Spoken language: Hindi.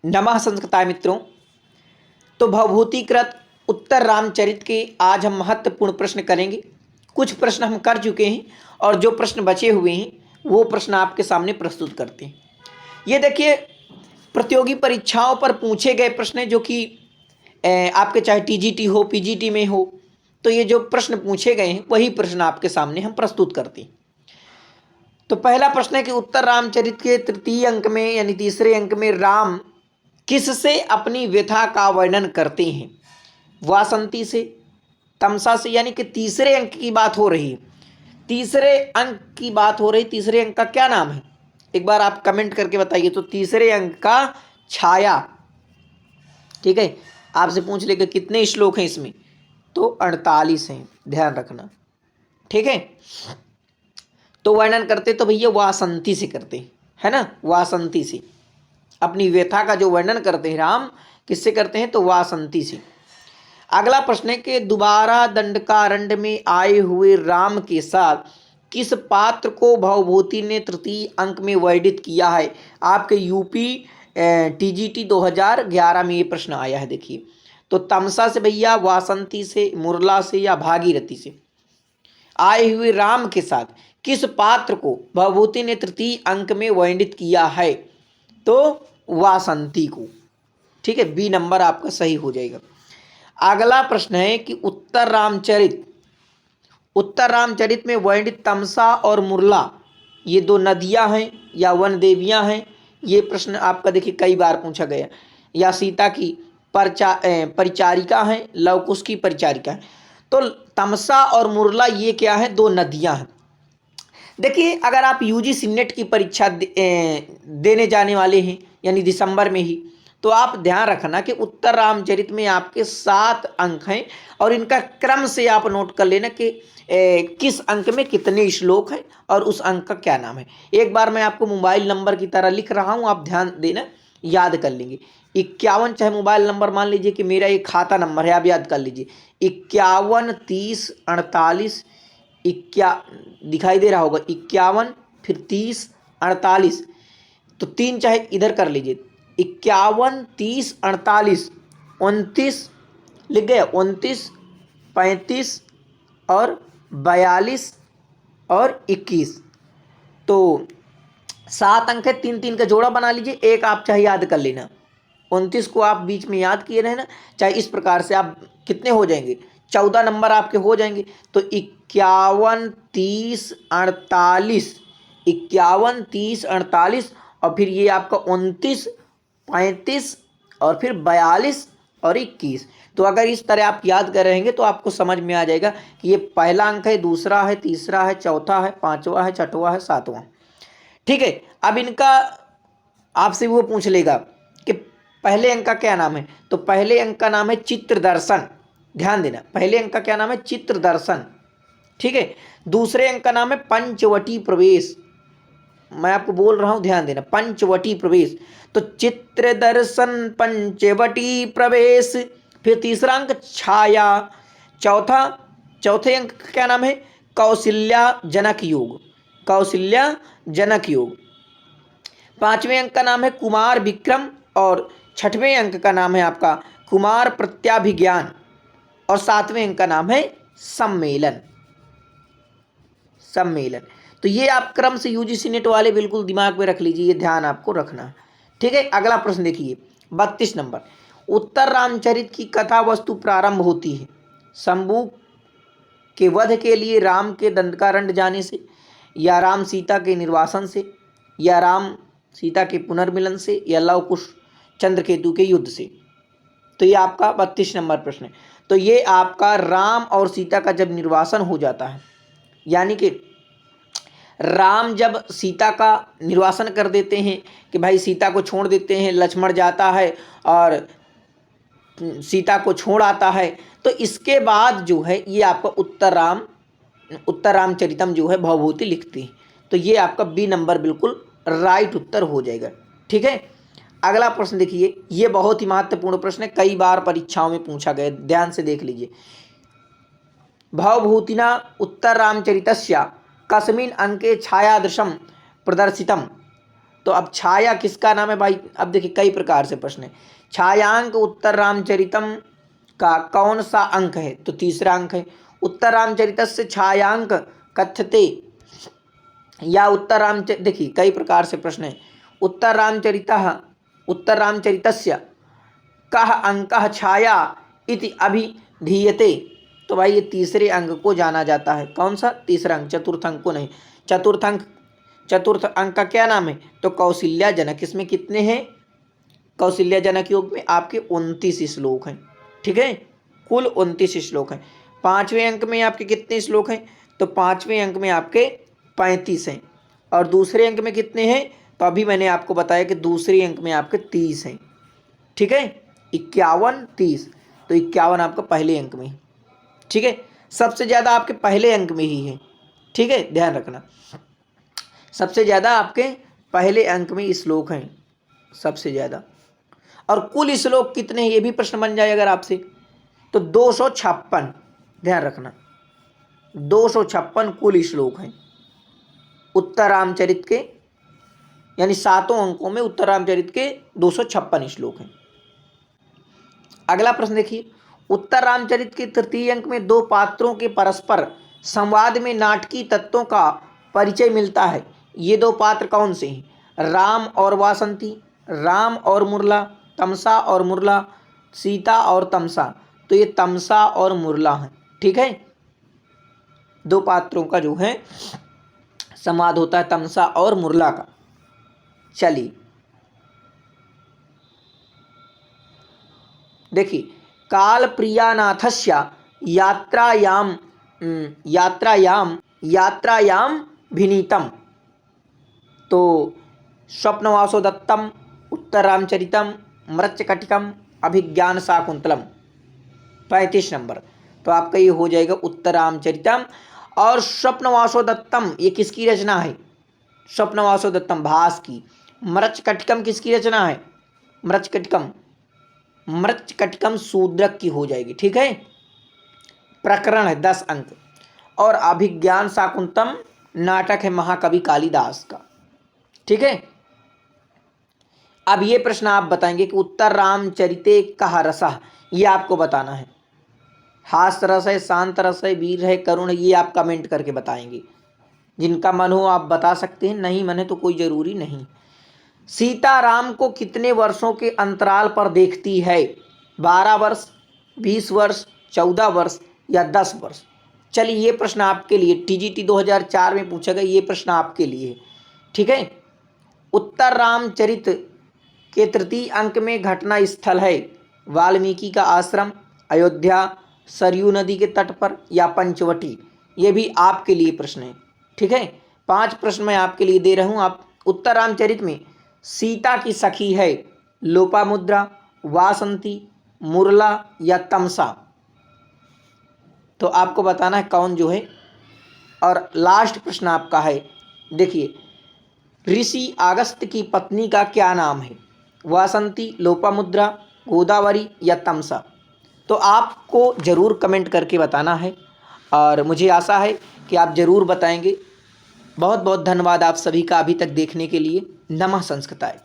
नमः संस्कृताय मित्रों। तो भवभूतिकृत उत्तर रामचरित के आज हम महत्वपूर्ण प्रश्न करेंगे। कुछ प्रश्न हम कर चुके हैं और जो प्रश्न बचे हुए हैं वो प्रश्न आपके सामने प्रस्तुत करते हैं। ये देखिए, प्रतियोगी परीक्षाओं पर पूछे गए प्रश्न हैं, जो कि आपके चाहे टीजीटी हो, पीजीटी में हो, तो ये जो प्रश्न पूछे गए हैं वही प्रश्न आपके सामने हम प्रस्तुत करते हैं। तो पहला प्रश्न है कि उत्तर रामचरित के तृतीय अंक में यानी तीसरे अंक में राम किससे अपनी व्यथा का वर्णन करते हैं? वासंती से, तमसा से, यानी कि तीसरे अंक की बात हो रही है। तीसरे अंक की बात हो रही, तीसरे अंक का क्या नाम है? एक बार आप कमेंट करके बताइए। तो तीसरे अंक का छाया। ठीक है, आपसे पूछ लेगा कितने श्लोक हैं इसमें, तो 48 हैं, ध्यान रखना। ठीक है, तो वर्णन करते तो भैया वासंती से करते, है ना, वासंती से अपनी व्यथा का जो वर्णन करते हैं राम, किससे करते हैं? तो वासंती से। अगला प्रश्न है कि दोबारा दंडकारण्य में आए हुए राम के साथ किस पात्र को भवभूति ने तृतीय अंक में वर्णित किया है? आपके यूपी टीजीटी 2011 में ये प्रश्न आया है। देखिए, तो तमसा से भैया, वासंती से, मुरला से या भागीरथी से आए हुए राम के साथ किस पात्र को भवभूति ने तृतीय अंक में वर्णित किया है? तो वासंती को। ठीक है, बी नंबर आपका सही हो जाएगा। अगला प्रश्न है कि उत्तर रामचरित में वर्णित तमसा और मुरला ये दो नदियां हैं या वन देवियां हैं? ये प्रश्न आपका देखिए कई बार पूछा गया। या सीता की परिचारिका हैं, लवकुश की परिचारिका है। तो तमसा और मुरला ये क्या है? दो नदियां हैं। देखिए, अगर आप यूजीसी नेट की परीक्षा देने जाने वाले हैं यानी दिसंबर में ही, तो आप ध्यान रखना कि उत्तर रामचरित में आपके 7 अंक हैं और इनका क्रम से आप नोट कर लेना कि किस अंक में कितने श्लोक हैं और उस अंक का क्या नाम है। एक बार मैं आपको मोबाइल नंबर की तरह लिख रहा हूं, आप ध्यान देना, याद कर लेंगे। 51 चाहे मोबाइल नंबर मान लीजिए कि मेरा एक खाता नंबर है, आप याद कर लीजिए 51 30 48 दिखाई दे रहा होगा 51 फिर 30 48, तो 3 चाहे इधर कर लीजिए 51 30 48 29 लिख गया, 29 35 और 42 और 21। तो 7 अंक है, 3 3 का जोड़ा बना लीजिए, एक आप चाहे याद कर लेना। 29 को आप बीच में याद किए रहना, चाहे इस प्रकार से आप कितने हो जाएंगे, 14 नंबर आपके हो जाएंगे। तो 51 30 48, 51 30 48 और फिर ये आपका 29 35 और फिर 42 और 21। तो अगर इस तरह आप याद कर रहेंगे तो आपको समझ में आ जाएगा कि ये पहला अंक है, दूसरा है, तीसरा है, चौथा है, पांचवा है, छठवां है, सातवां। ठीक है, अब इनका आपसे वो पूछ लेगा कि पहले अंक का क्या नाम है? तो पहले अंक का नाम है चित्रदर्शन। ध्यान देना, पहले अंक का क्या नाम है? चित्रदर्शन। ठीक है, दूसरे अंक का नाम है पंचवटी प्रवेश। मैं आपको बोल रहा हूं, ध्यान देना, पंचवटी प्रवेश। तो चित्रदर्शन पंचवटी प्रवेश। फिर तीसरा अंक छाया। चौथे अंक का क्या नाम है? कौशल्या जनक योग। कौशल्या जनक योग। पांचवें अंक का नाम है कुमार विक्रम और छठवें अंक का नाम है आपका कुमार प्रत्याभिज्ञान और सातवें अंक का नाम है सम्मेलन। तो ये आप क्रम से यूजीसी नेट वाले बिल्कुल दिमाग में रख लीजिए, ये ध्यान आपको रखना है। ठीक है, अगला प्रश्न देखिए 32 नंबर। उत्तर रामचरित की कथा वस्तु प्रारंभ होती है शंभू के वध के लिए राम के दंडकारण्य जाने से, या राम सीता के निर्वासन से, या राम सीता के पुनर्मिलन से, या लव कुश चंद्रकेतु के युद्ध से। तो ये आपका 32 नंबर प्रश्न है। तो ये आपका राम और सीता का जब निर्वासन हो जाता है, यानी कि राम जब सीता का निर्वासन कर देते हैं कि भाई सीता को छोड़ देते हैं, लक्ष्मण जाता है और सीता को छोड़ आता है, तो इसके बाद जो है ये आपका उत्तर रामचरितम जो है भवभूति लिखते हैं। तो ये आपका बी नंबर बिल्कुल राइट उत्तर हो जाएगा। ठीक है, अगला प्रश्न देखिए, ये बहुत ही महत्वपूर्ण प्रश्न है, कई बार परीक्षाओं में पूछा गया, ध्यान से देख लीजिए। भवभूतिना उत्तर रामचरितस्य कस्मिन् अंके छायादृशं प्रदर्शितम्? तो अब छाया किसका नाम है भाई? अब देखिए कई प्रकार से प्रश्न है। छायांक उत्तर रामचरितम का कौन सा अंक है? तो तीसरा अंक है। उत्तर रामचरितस्य छायांक कथ्यते या उत्तर रामचरित, देखिए कई प्रकार से प्रश्न है। उत्तर रामचरितस्य कः अंकः छाया इति अभिधीयते। तो भाई ये तीसरे अंक को जाना जाता है। कौन सा? तीसरा अंक, चतुर्थ अंक को नहीं। चतुर्थ अंक का क्या नाम है? तो कौशल्या जनक। इसमें कितने हैं? कौशल्या जनक योग में आपके 29 श्लोक हैं। ठीक है, कुल 29 श्लोक हैं। पांचवें अंक में आपके कितने श्लोक हैं? तो पांचवें अंक में आपके 35 हैं। और दूसरे अंक में कितने हैं? तो अभी मैंने आपको बताया कि दूसरे अंक में आपके 30 हैं। ठीक है, 51 30। तो 51 आपका पहले अंक में। ठीक है, सबसे ज़्यादा आपके पहले अंक में ही है। ठीक है, ध्यान रखना, सबसे ज़्यादा आपके पहले अंक में श्लोक हैं सबसे ज़्यादा। और कुल श्लोक कितने हैं ये भी प्रश्न बन जाए अगर आपसे, तो 256। ध्यान रखना, 256 कुल श्लोक हैं उत्तर रामचरित के, यानी 7 अंकों में उत्तर रामचरित के 256 श्लोक हैं। अगला प्रश्न देखिए, उत्तर रामचरित के तृतीय अंक में 2 पात्रों के परस्पर संवाद में नाटकीय तत्वों का परिचय मिलता है। ये 2 पात्र कौन से हैं? राम और वासंती, राम और मुरला, तमसा और मुरला, सीता और तमसा। तो ये तमसा और मुरला हैं। ठीक है, 2 पात्रों का जो है संवाद होता है तमसा और मुरला का। चलिए देखिए, काल प्रियानाथस्य यात्रायाम भिनीतम। तो स्वप्नवासो दत्तम, उत्तर रामचरितम, मृच्छकटिकम, अभिज्ञान शाकुंतलम। 35 नंबर। तो आपका ये हो जाएगा उत्तर रामचरितम। और स्वप्नवासो दत्तम ये किसकी रचना है? स्वप्नवासो दत्तम भास की। मृच्छकटिकम किसकी रचना है? मृच्छकटिकम शूद्रक की हो जाएगी। ठीक है, प्रकरण है 10 अंक। और अभिज्ञान शाकुंतलम नाटक है महाकवि कालिदास का। ठीक है, अब ये प्रश्न आप बताएंगे कि उत्तर रामचरिते कः रसः, ये आपको बताना है। हास्य रस है, शांत रस है, वीर है, करुण है, ये आप कमेंट करके बताएंगे। जिनका मन हो आप बता सकते हैं, नहीं मन है तो कोई ज़रूरी नहीं। सीता राम को कितने वर्षों के अंतराल पर देखती है? 12 वर्ष, 20 वर्ष, 14 वर्ष या 10 वर्ष? चलिए ये प्रश्न आपके लिए TGT 2004 में पूछा गया, ये प्रश्न आपके लिए। ठीक है, उत्तर रामचरित के तृतीय अंक में घटना स्थल है वाल्मीकि का आश्रम, अयोध्या, सरयू नदी के तट पर या पंचवटी? ये भी आपके लिए प्रश्न है। ठीक है, 5 प्रश्न मैं आपके लिए दे रहा हूँ। आप उत्तर रामचरित में सीता की सखी है लोपामुद्रा, वासंती, मुरला या तमसा? तो आपको बताना है कौन जो है। और लास्ट प्रश्न आपका है, देखिए, ऋषि अगस्त्य की पत्नी का क्या नाम है? वासंती, लोपामुद्रा, गोदावरी या तमसा? तो आपको ज़रूर कमेंट करके बताना है और मुझे आशा है कि आप ज़रूर बताएंगे। बहुत बहुत धन्यवाद आप सभी का अभी तक देखने के लिए। नमः संस्कृताय।